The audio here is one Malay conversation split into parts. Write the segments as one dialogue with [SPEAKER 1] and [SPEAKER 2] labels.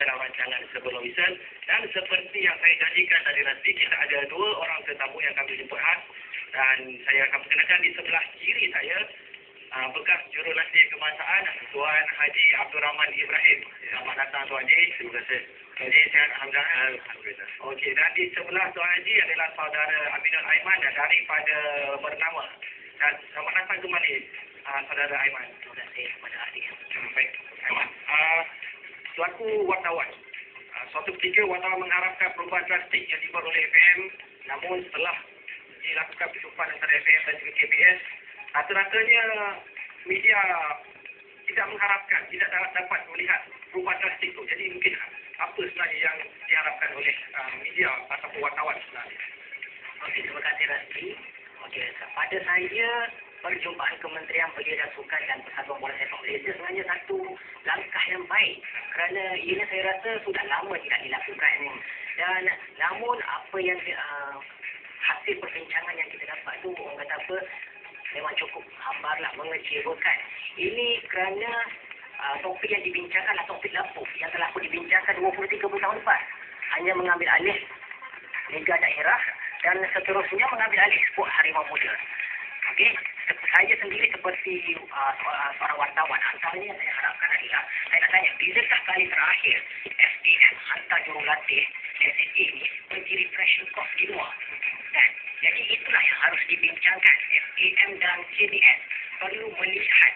[SPEAKER 1] rancangan sebelum Isel, dan seperti yang saya janjikan tadi nanti kita ada 2 orang tetamu yang kami jemput khas, dan saya akan perkenalkan di sebelah kiri saya bekas jurulatih kebangsaan Tuan Haji Abdul Rahman Ibrahim. Selamat datang Tuan Haji. Terima kasih. Haji sihat alhamdulillah. Alhamdulillah. Okey, dan di sebelah Tuan Haji adalah saudara Aminul Aiman daripada Bernama. Dan selamat datang kembali saudara Aiman. Terima kasih kepada ahli. Baik. Aiman. Selaku wartawan, suatu ketika wartawan mengharapkan perubahan drastik yang dibuat oleh FM, namun setelah dilakukan percubaan antara FM dan juga KBS, rata-ratanya media tidak mengharapkan, tidak dapat melihat perubahan drastik itu. Jadi mungkin apa sebenarnya yang diharapkan oleh media ataupun wartawan sebenarnya?
[SPEAKER 2] Okey, terima kasih Rasti. Okey, pada saya perjumpaan Kementerian Belia dan Sukan dan Persatuan Bola Sepak Malaysia sebenarnya satu langkah yang baik, kerana ini saya rasa sudah lama tidak dilakukan, dan namun apa yang hasil perbincangan yang kita dapat tu orang kata apa, memang cukup hambarlah, mengecewakan. Ini kerana topik yang dibincangkan adalah topik lapuk yang telah pun dibincangkan 20-30 tahun lepas, hanya mengambil alih Liga Daerah dan seterusnya mengambil alih sport Harimau Muda. Okey, saya sendiri seperti seorang wartawan, antaranya yang saya harapkan adalah, saya nak tanya, bilakah kali terakhir FAM hantar jurulatih SSA ini pergi refreshing course di luar? Dan jadi itulah yang harus dibincangkan. FAM dan KBS perlu melihat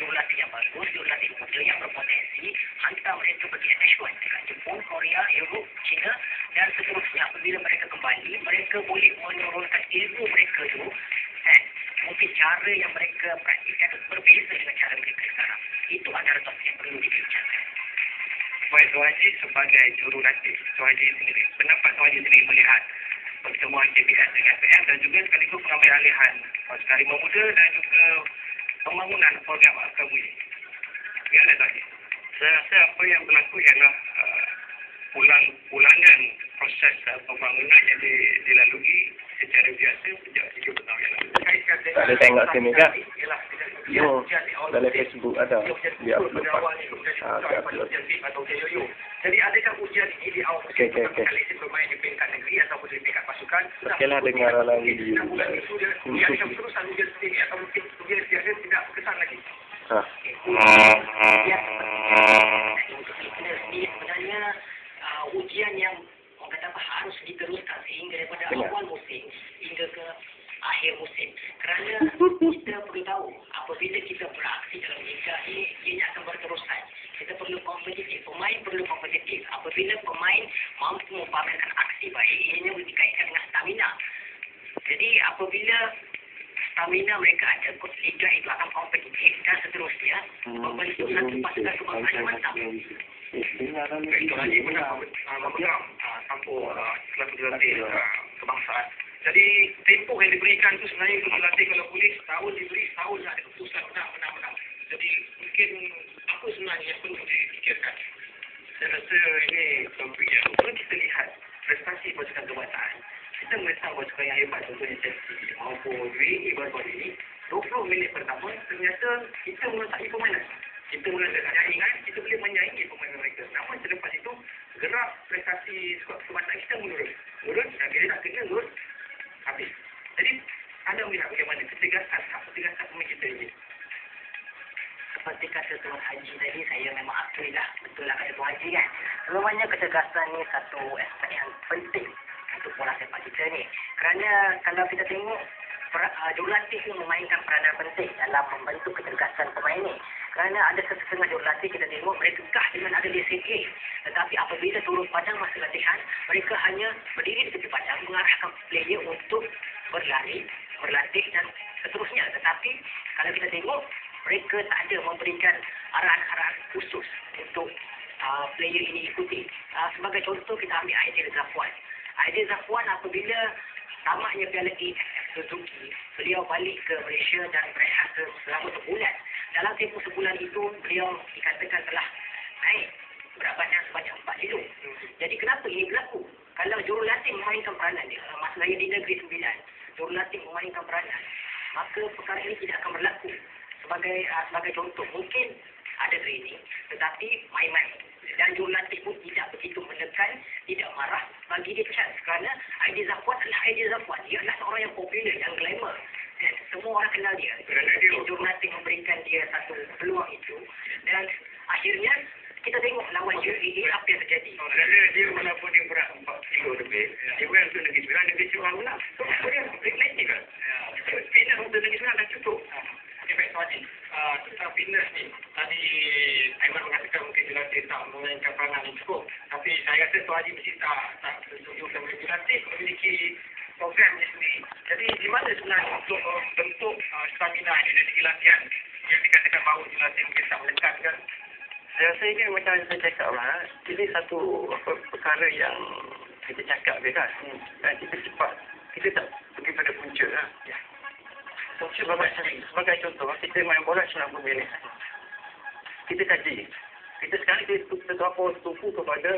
[SPEAKER 2] jurulatih yang bagus, jurulatih muda yang berpotensi, hantar mereka pergi attachment dekat Jepun, Korea, Europe, China dan seterusnya. Apabila mereka kembali, mereka boleh menurunkan ilmu mereka dulu, dan mungkin cara yang mereka praktikkan berbeza dengan cara mereka sekarang. Itu antara topik yang perlu dibincangkan.
[SPEAKER 1] Baik, Tuan Haji sebagai jurulatih, Tuan Haji sendiri, pendapat Tuan Haji sendiri melihat pertemuan KBS dengan FM dan juga sekaligus pengambil alihan Pasukan Harimau Muda dan juga pembangunan program Akademi. Bagaimana Tuan Haji? Saya rasa apa yang berlaku ialah ulangan proses pembangunan yang dilalui secara biasa sejak 30 tahun yang lalu.
[SPEAKER 3] Ada tengok sini tak? Dalam Facebook ada. Dia upload
[SPEAKER 1] Jadi adakah ujian ini di awal
[SPEAKER 3] Okey.
[SPEAKER 1] bermain di peringkat negeri ataupun di peringkat pasukan?
[SPEAKER 3] Okeylah, dengar lagi di
[SPEAKER 1] Bulan itu dia akan terusan ujian sendiri atau mungkin ujian biasa tidak berkesan lagi.
[SPEAKER 2] Sebenarnya ujian yang orang kata harus diteruskan sehingga daripada awal musim hingga ke akhir musim. Kerana kita perlu tahu, apabila kita beraksi dalam liga ini, ia akan berterusan. Kita perlu kompetitif, pemain perlu kompetitif. Apabila pemain mampu mempamerkan aksi baik, ianya dikaitkan dengan stamina. Jadi apabila stamina mereka ada, liga itu akan kompetitif dan seterusnya membentuk satu pasukan kebangsaan yang mantap.
[SPEAKER 1] Itu lagi pernah memegang campur selaku jurulatih kebangsaan. Jadi tempoh yang diberikan itu sebenarnya jurulatih kalau boleh setahun diberi, setahun ada keputusan menang. Jadi mungkin apa sebenarnya yang perlu dipikirkan? Saya rasa ini topik yang kalau kita lihat prestasi pasukan kebangsaan, kita melihat pasukan yang hebat contohnya Chelsea maupun UAE baru-baru ini 20 minit pertama ternyata kita meletakkan permainan. Kita meletakkan nyaingan, kita boleh menyaingi pemain mereka. Namun selepas itu gerak prestasi skuad kebangsaan kita menurun dan bila nak kena menurun habis. Jadi anda melihat bagaimana ketegasan pemain kita ini?
[SPEAKER 2] Seperti kata Tuan Haji tadi, saya memang akuilah, betul lah kata Tuan Haji kan. Sebenarnya ketegasan ni satu aspek yang penting untuk bola sepak kita ni. Kerana kalau kita tengok, jurulatih ni memainkan peranan penting dalam membentuk ketegasan pemain ni. Kerana ada setengah jurulatih kita tengok mereka kah dengan ada lesen A. Tetapi apabila turun padang masa latihan, mereka hanya berdiri di tepi padang mengarahkan player untuk berlari, berlatih dan seterusnya. Tetapi kalau kita tengok, mereka tak ada memberikan arahan-arahan khusus untuk player ini ikuti. Sebagai contoh, kita ambil Aidil Zafwan. Aidil Zafwan apabila tamatnya Piala AFF Suzuki, beliau balik ke Malaysia dan berehat selama sebulan. Dalam tempoh sebulan itu, beliau dikatakan telah naik berat badan sebanyak 4 kilo. Jadi kenapa ini berlaku? Kalau jurulatih memainkan peranan dia, masalah di Negeri Sembilan, jurulatih memainkan peranan, maka perkara ini tidak akan berlaku. Sebagai contoh, mungkin ada training tetapi main-main. Dan jurnalistik pun tidak begitu menekan, tidak marah, bagi dia chance. Kerana Aidil Zafwan adalah Aidil Zafwan. Dia adalah seorang yang popular, yang glamour. Dan semua orang kenal dia. Jadi jurnalistik memberikan dia satu peluang itu. Dan akhirnya kita tengok lawan UAE apa yang terjadi.
[SPEAKER 1] Dia walaupun dia berat 4 kilo lebih, dia main untuk Negeri Sembilan, Negeri Sembilan menang. So, dia reflektif kan? Fitness untuk Negeri Sembilan dah cukup.
[SPEAKER 4] Okey, baik, Tuan Haji. Tentang fitness ni, tadi Aiman mengatakan mungkin Julatih tak memainkan peranan yang cukup. Tapi saya rasa Tuan Haji mesti tak setuju kerana Julatih memiliki program ni sendiri. Jadi, di mana sebenarnya untuk bentuk stamina ini dari segi latihan yang dikatakan bahawa Julatih mungkin tak melengkapkan?
[SPEAKER 3] Saya rasa ini macam saya cakap lah. Ini satu perkara yang kita cakap je kan. Dan kita cepat. Kita tak pergi pada punca lah. Punca sebagai contoh, kita main bola 90 minit. Kita kaji. Kita sekarang kita tumpu kepada